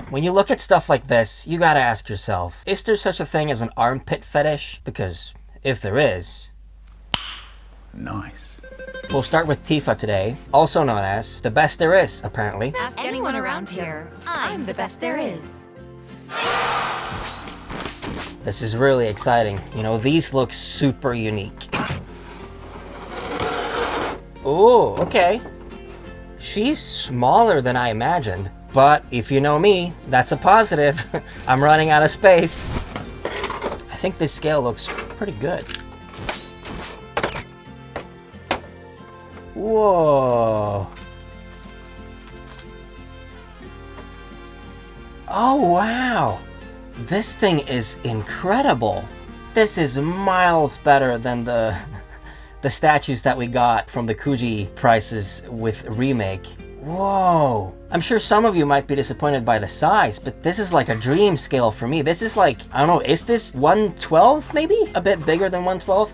When you look at stuff like this, you gotta ask yourself, is there such a thing as an armpit fetish? Because if there is... Nice. We'll start with Tifa today, also known as the best there is, apparently. Ask anyone around here. I'm the best there is. This is really exciting. You know, these look super unique. Ooh, okay. She's smaller than I imagined, but if you know me, that's a positive. I'm running out of space. I think this scale looks pretty good. Whoa. Oh, wow. This thing is incredible. This is miles better than the statues that we got from the Kuji prices with Remake. Whoa. I'm sure some of you might be disappointed by the size, but this is like a dream scale for me. This is like, I don't know, is this 1/12 maybe? A bit bigger than 1/12?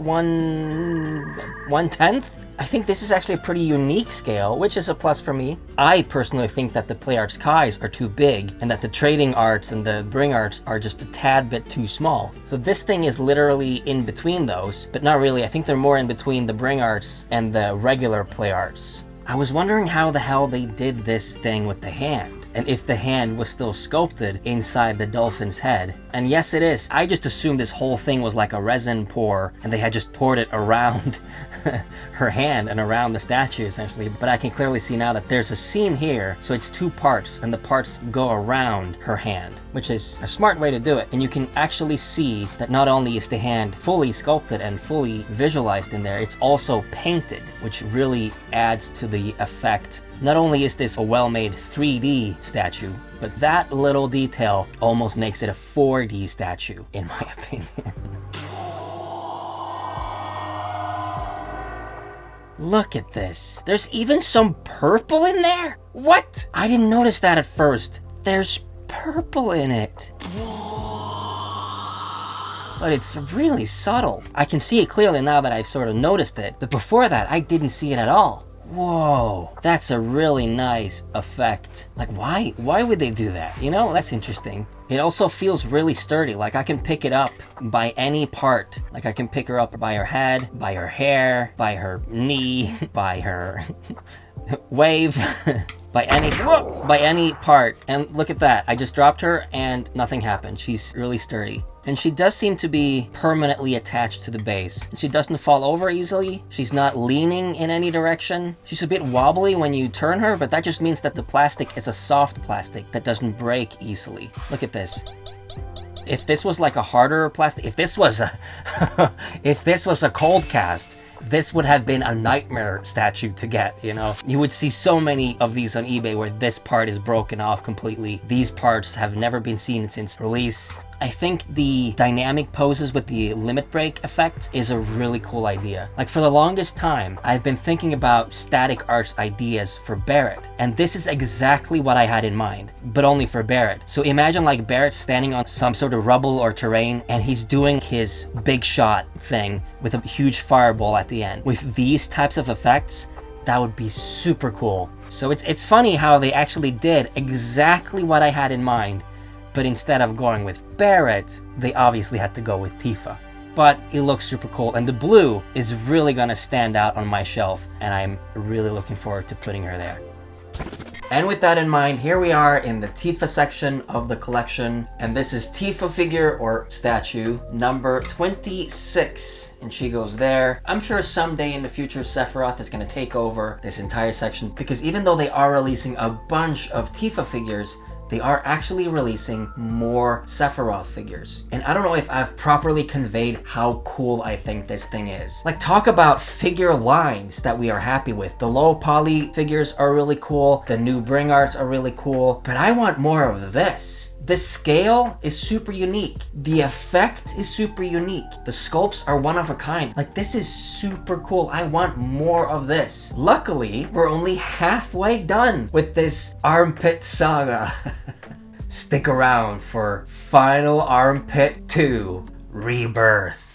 1/10? I think this is actually a pretty unique scale, which is a plus for me. I personally think that the play arts Kais are too big, and that the trading arts and the bring arts are just a tad bit too small. So this thing is literally in between those, but not really. I think they're more in between the bring arts and the regular play arts. I was wondering how the hell they did this thing with the hand, and if the hand was still sculpted inside the dolphin's head. And yes, it is. I just assumed this whole thing was like a resin pour, and they had just poured it around her hand and around the statue, essentially. But I can clearly see now that there's a seam here, so it's two parts, and the parts go around her hand, which is a smart way to do it. And you can actually see that not only is the hand fully sculpted and fully visualized in there, it's also painted, which really adds to the effect. Not only is this a well-made 3D statue, but that little detail almost makes it a 4D statue, in my opinion. Look at this. There's even some purple in there? What? I didn't notice that at first. There's purple in it. But it's really subtle. I can see it clearly now that I've sort of noticed it, but before that, I didn't see it at all. Whoa, that's a really nice effect. Like, why would they do that? You know, that's interesting. It also feels really sturdy. Like, I can pick it up by any part. Like, I can pick her up by her head, by her hair, by her knee, by her wave, by any part. And look at that. I just dropped her and nothing happened. She's really sturdy. And she does seem to be permanently attached to the base. She doesn't fall over easily. She's not leaning in any direction. She's a bit wobbly when you turn her, but that just means that the plastic is a soft plastic that doesn't break easily. Look at this. If this was like a harder plastic, if this was a cold cast, this would have been a nightmare statue to get, you know? You would see so many of these on eBay where this part is broken off completely. These parts have never been seen since release. I think the dynamic poses with the limit break effect is a really cool idea. Like, for the longest time, I've been thinking about static arts ideas for Barret, and this is exactly what I had in mind, but only for Barret. So imagine like Barret standing on some sort of rubble or terrain, and he's doing his big shot thing with a huge fireball at the end. With these types of effects, that would be super cool. So it's funny how they actually did exactly what I had in mind, but instead of going with Barret, they obviously had to go with Tifa. But it looks super cool, and the blue is really gonna stand out on my shelf, and I'm really looking forward to putting her there. And with that in mind, here we are in the Tifa section of the collection, and this is Tifa figure or statue number 26, and she goes there. I'm sure someday in the future Sephiroth is going to take over this entire section, because even though they are releasing a bunch of Tifa figures, they are actually releasing more Sephiroth figures. And I don't know if I've properly conveyed how cool I think this thing is. Like, talk about figure lines that we are happy with. The low poly figures are really cool. The new bring arts are really cool. But I want more of this. The scale is super unique. The effect is super unique. The sculpts are one of a kind. Like, this is super cool. I want more of this. Luckily, we're only halfway done with this armpit saga. Stick around for Final Armpit 2 Rebirth.